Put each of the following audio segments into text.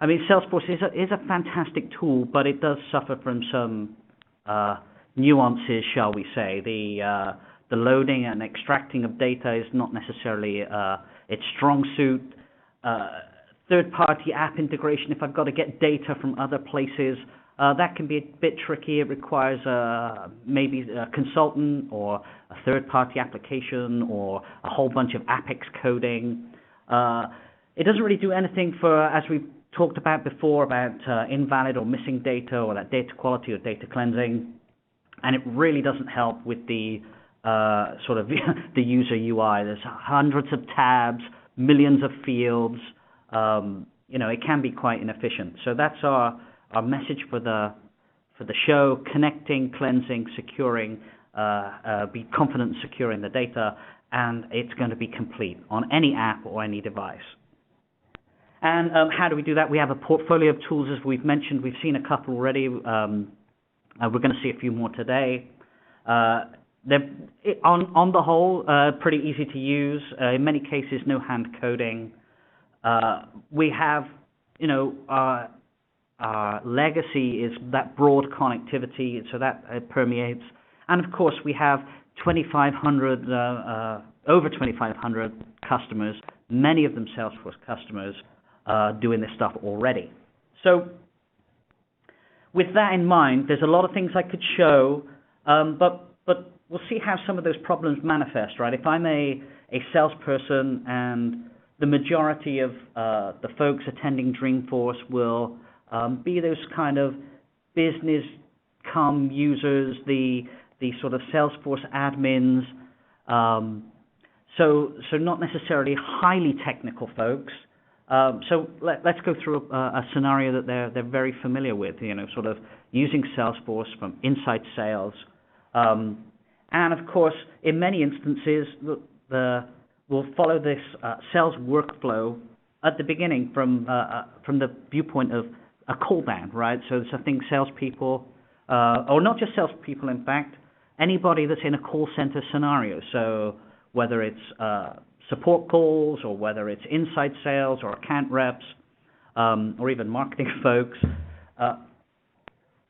I mean, Salesforce is a fantastic tool, but it does suffer from some nuances, shall we say. The loading and extracting of data is not necessarily its strong suit. Third-party app integration, if I've got to get data from other places, that can be a bit tricky. It requires maybe a consultant or a third-party application or a whole bunch of Apex coding. It doesn't really do anything for, as we've talked about before, about invalid or missing data or that data quality or data cleansing. And it really doesn't help with the sort of the user UI. There's hundreds of tabs, millions of fields. It can be quite inefficient. So that's our message for the show: connecting, cleansing, securing, be confident securing the data, and it's going to be complete on any app or any device. And how do we do that? We have a portfolio of tools, as we've mentioned. We've seen a couple already. We're going to see a few more today. They're, on the whole, pretty easy to use. In many cases, no hand coding. We have, our legacy is that broad connectivity, so that permeates. And of course, we have 2,500, over 2,500 customers, many of them Salesforce customers, doing this stuff already. So with that in mind, there's a lot of things I could show, but we'll see how some of those problems manifest, right? If I'm a salesperson and the majority of the folks attending Dreamforce will be those kind of business come users, the sort of Salesforce admins, so not necessarily highly technical folks. So let's go through a scenario that they're very familiar with, sort of using Salesforce from inside sales. And of course, in many instances, we'll follow this sales workflow at the beginning from the viewpoint of a call down, right? So it's a thing salespeople, or not just salespeople, in fact, anybody that's in a call center scenario. So whether it's support calls or whether it's inside sales or account reps or even marketing folks,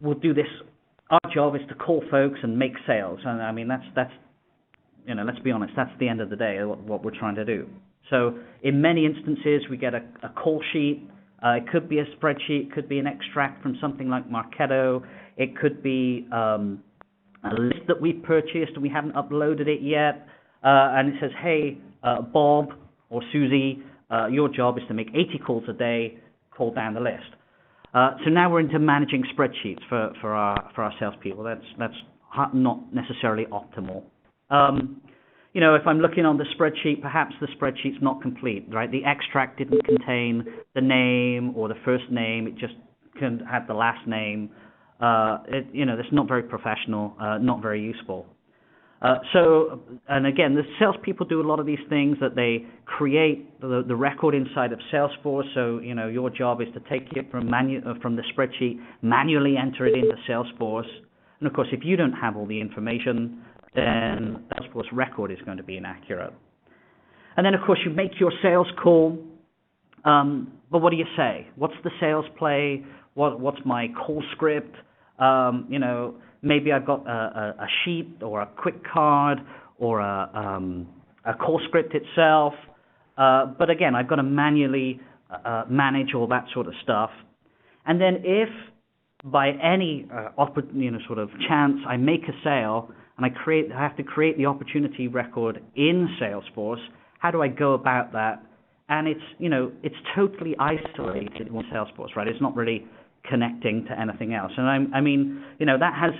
we'll do this. Our job is to call folks and make sales. And I mean, that's let's be honest, that's the end of the day, what we're trying to do. So in many instances, we get a call sheet. It could be a spreadsheet, it could be an extract from something like Marketo. It could be a list that we've purchased and we haven't uploaded it yet. And it says, hey, Bob or Susie, your job is to make 80 calls a day, call down the list. So now we're into managing spreadsheets for our salespeople. That's not necessarily optimal. If I'm looking on the spreadsheet, perhaps the spreadsheet's not complete, right? The extract didn't contain the name or the first name. It just had the last name. That's not very professional, not very useful. And again, the salespeople do a lot of these things that they create the record inside of Salesforce. So, your job is to take it from the spreadsheet, manually enter it into Salesforce. And of course, if you don't have all the information, then Salesforce record is going to be inaccurate. And then, of course, you make your sales call. But what do you say? What's the sales play? What's my call script? Maybe I've got a sheet or a quick card or a call script itself. But again, I've got to manually manage all that sort of stuff. And then if by any sort of chance I make a sale and I have to create the opportunity record in Salesforce, how do I go about that? And it's totally isolated in Salesforce, right? It's not really connecting to anything else. And that has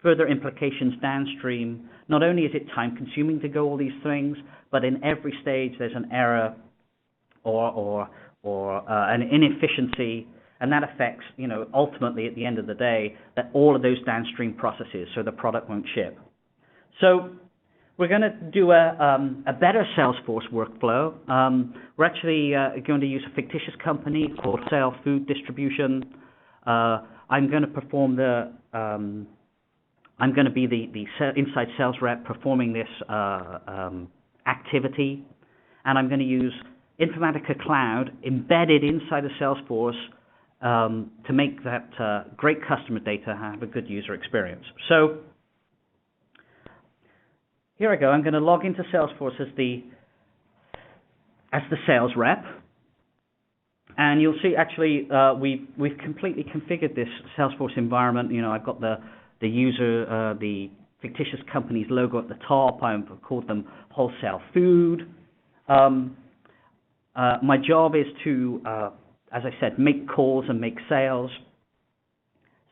further implications downstream. Not only is it time consuming to go all these things, but in every stage there's an error or an inefficiency, and that affects, ultimately at the end of the day, that all of those downstream processes, so the product won't ship. So we're going to do a better Salesforce workflow. We're actually going to use a fictitious company called Sale Food Distribution. I'm going to perform I'm going to be the inside sales rep performing this activity, and I'm going to use Informatica Cloud embedded inside of Salesforce to make that great customer data have a good user experience. So here I go. I'm going to log into Salesforce as the sales rep, and you'll see actually we've completely configured this Salesforce environment. You know, I've got the user, the fictitious company's logo at the top. I've called them Wholesale Food. My job is to, as I said, make calls and make sales.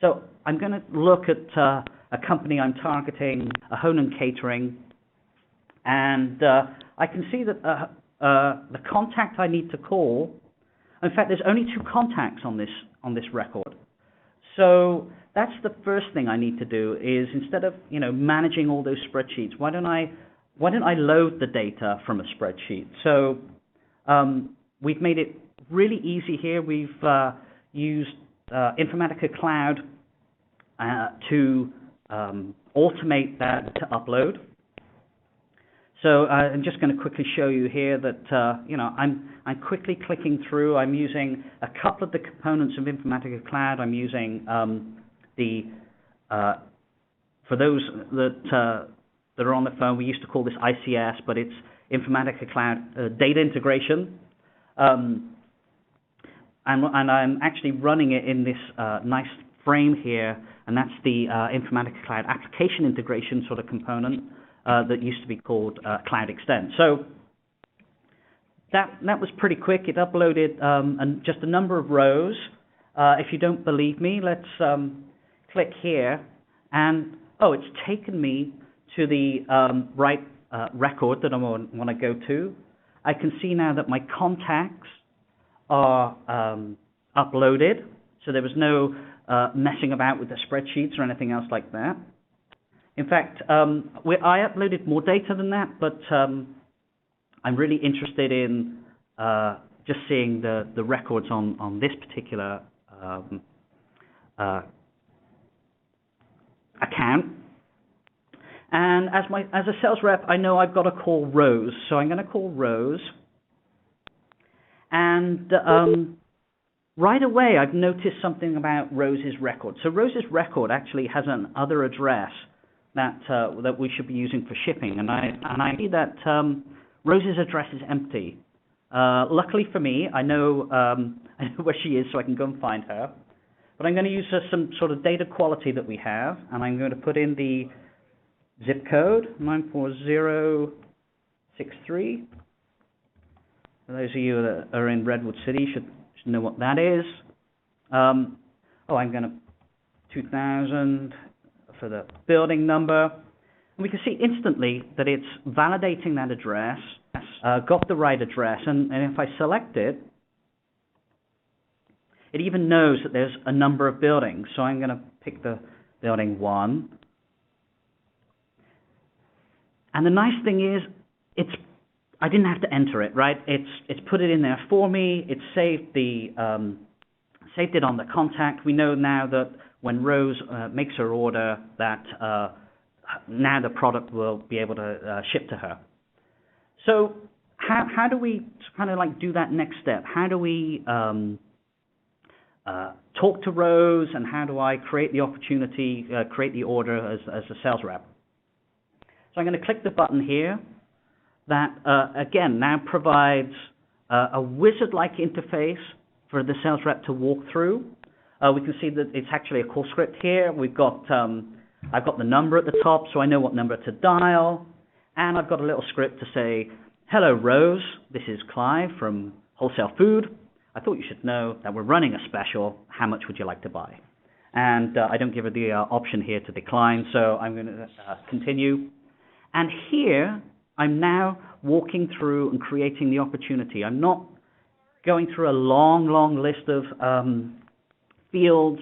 So I'm going to look at a company I'm targeting, a Honan Catering, and I can see that the contact I need to call, in fact, there's only 2 contacts on this record. So that's the first thing I need to do is, instead of managing all those spreadsheets, why don't I load the data from a spreadsheet? So we've made it really easy here. We've used Informatica Cloud to automate that to upload. So I'm just going to quickly show you here that I'm quickly clicking through. I'm using a couple of the components of Informatica Cloud. I'm using for those that are on the phone, we used to call this ICS, but it's Informatica Cloud Data Integration. And I'm actually running it in this nice frame here, and that's the Informatica Cloud Application Integration sort of component that used to be called Cloud Extend. So that was pretty quick. It uploaded just a number of rows. If you don't believe me, let's click here, and it's taken me to the right record that I want to go to. I can see now that my contacts are uploaded, so there was no messing about with the spreadsheets or anything else like that. In fact, I uploaded more data than that, but I'm really interested in just seeing the records on this particular account. And as a sales rep, I know I've got to call Rose, so I'm going to call Rose. And right away, I've noticed something about Rose's record. So Rose's record actually has an other address that we should be using for shipping, and I see that Rose's address is empty. Luckily for me, I know where she is, so I can go and find her. But I'm going to use some sort of data quality that we have, and I'm going to put in the zip code 94063. For those of you that are in Redwood City, should know what that is. I'm going to 2000 for the building number. And we can see instantly that it's validating that address, got the right address, and if I select it, it even knows that there's a number of buildings. So I'm going to pick the building 1. And the nice thing is, I didn't have to enter it, right? It's put it in there for me. It's saved it on the contact. We know now that when Rose makes her order, that now the product will be able to ship to her. So how do we kind of like do that next step? How do we talk to Rose, and how do I create the opportunity, create the order as a sales rep? So I'm going to click the button here that, again, now provides a wizard-like interface for the sales rep to walk through. We can see that it's actually a call script here. I've got the number at the top, so I know what number to dial. And I've got a little script to say, hello, Rose. This is Clive from Wholesale Food. I thought you should know that we're running a special. How much would you like to buy? And I don't give her the option here to decline, so I'm going to continue. And here, I'm now walking through and creating the opportunity. I'm not going through a long, long list of fields.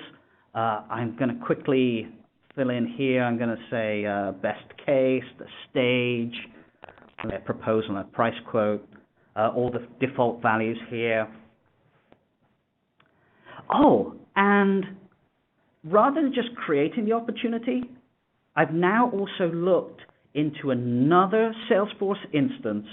I'm going to quickly fill in here. I'm going to say best case, the stage, a proposal, a price quote, all the default values here. And rather than just creating the opportunity, I've now also looked into another Salesforce instance.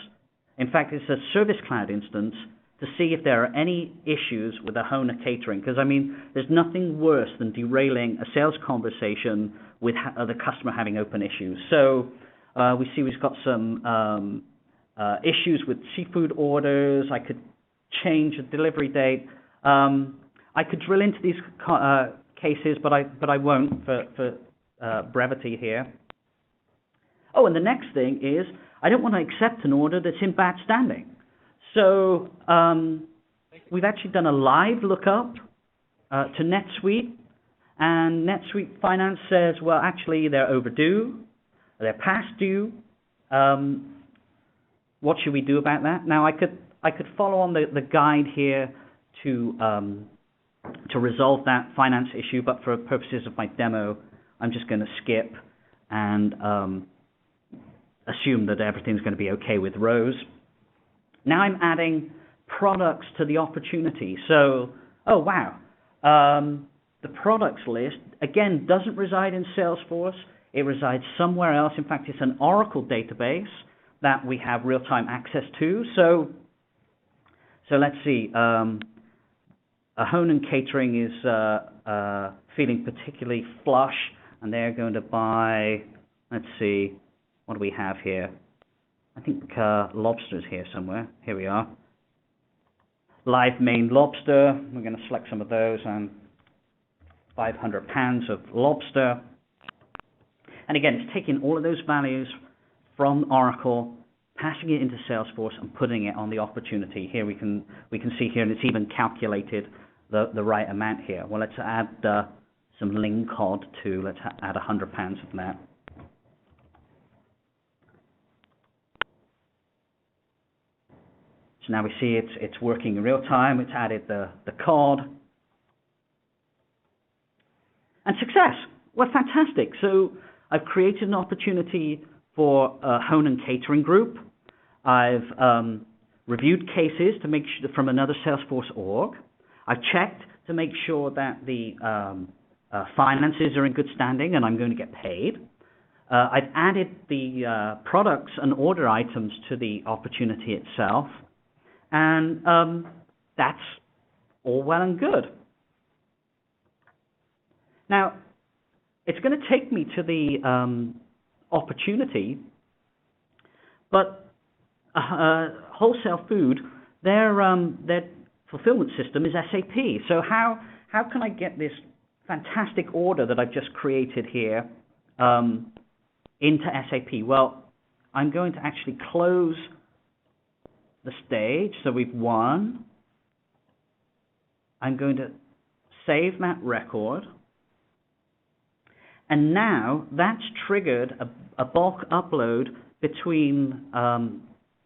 In fact, it's a Service Cloud instance, to see if there are any issues with the owner catering. Because, I mean, there's nothing worse than derailing a sales conversation with the customer having open issues. So we see we've got some issues with seafood orders. I could change the delivery date. I could drill into these cases, but I won't for brevity here. Oh, and the next thing is I don't want to accept an order that's in bad standing. So we've actually done a live lookup to NetSuite, and NetSuite Finance says, well, actually they're overdue, they're past due. What should we do about that? Now I could follow on the guide here to resolve that finance issue, but for purposes of my demo, I'm just going to skip and assume that everything's going to be okay with rows. Now I'm adding products to the opportunity. So, oh wow, the products list, again, doesn't reside in Salesforce. It resides somewhere else. In fact, it's an Oracle database that we have real-time access to. So let's see. Hone and Catering is feeling particularly flush, and they're going to buy, let's see, what do we have here? I think lobster's here somewhere. Here we are. Live Maine lobster. We're going to select some of those, and 500 pounds of lobster. And again, it's taking all of those values from Oracle, passing it into Salesforce, and putting it on the opportunity. Here we can see here, and it's even calculated the right amount here. Well, let's add some ling cod too. Let's add 100 pounds of that. So now we see it's working in real time. It's added the cod. And success. Well, fantastic. So I've created an opportunity for a Hone and Catering group. I've reviewed cases to make sure from another Salesforce org. I've checked to make sure that the finances are in good standing and I'm going to get paid. I've added the products and order items to the opportunity itself. And that's all well and good. Now, it's going to take me to the opportunity, but Wholesale Food, their fulfillment system is SAP. So how can I get this fantastic order that I've just created here into SAP? Well, I'm going to actually close the stage, so we've won. I'm going to save that record, and now that's triggered a bulk upload between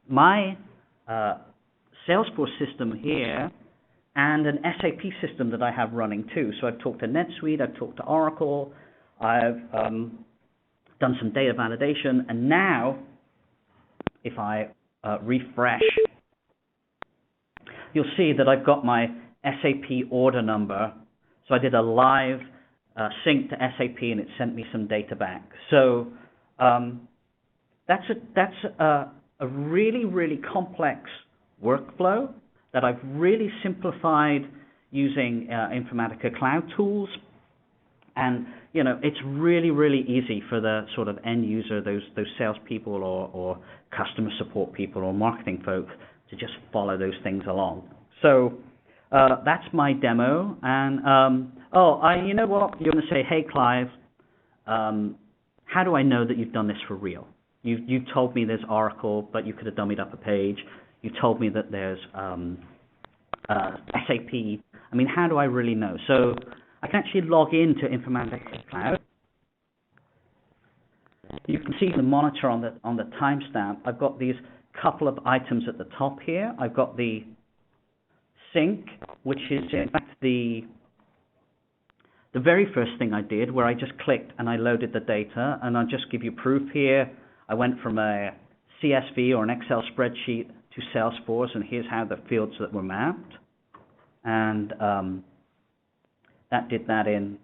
my Salesforce system here and an SAP system that I have running too. So I've talked to NetSuite, I've talked to Oracle, I've done some data validation, and now if I refresh, you'll see that I've got my SAP order number. So I did a live sync to SAP, and it sent me some data back. So that's a really, really complex workflow that I've really simplified using Informatica Cloud tools. And you know, it's really, really easy for the sort of end user, those salespeople or customer support people or marketing folk, to just follow those things along. So that's my demo. And you know what? You're going to say, hey, Clive, how do I know that you've done this for real? You told me there's Oracle, but you could have dummied up a page. You told me that there's SAP. I mean, how do I really know? So I can actually log into Informatica Cloud. You can see the monitor on the timestamp. I've got these couple of items at the top here. I've got the sync, which is in fact the very first thing I did, where I just clicked and I loaded the data. And I'll just give you proof here. I went from a CSV or an Excel spreadsheet to Salesforce, and here's how the fields that were mapped. And that did that in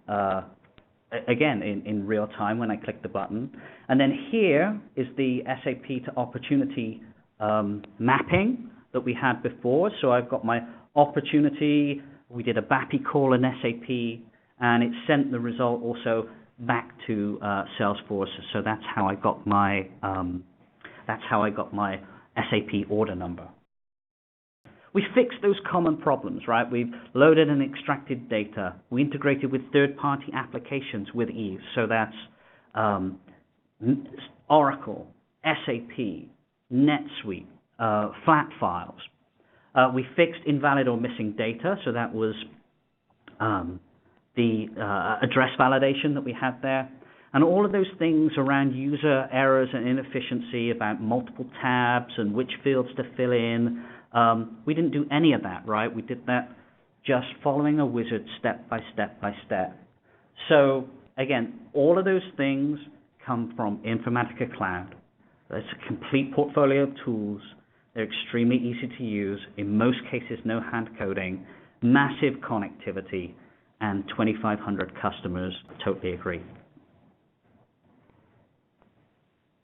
again in real time when I clicked the button. And then here is the SAP to opportunity mapping that we had before. So I've got my opportunity. We did a BAPI call in SAP, and it sent the result also back to Salesforce. So that's how I got my SAP order number. We fixed those common problems, right? We've loaded and extracted data. We integrated with third-party applications with ease. So that's Oracle, SAP, NetSuite, flat files. We fixed invalid or missing data. So that was the address validation that we had there. And all of those things around user errors and inefficiency, about multiple tabs and which fields to fill in, we didn't do any of that, right? We did that just following a wizard step by step by step. So again, all of those things come from Informatica Cloud. It's a complete portfolio of tools. They're extremely easy to use. In most cases, no hand coding, massive connectivity, and 2,500 customers totally agree.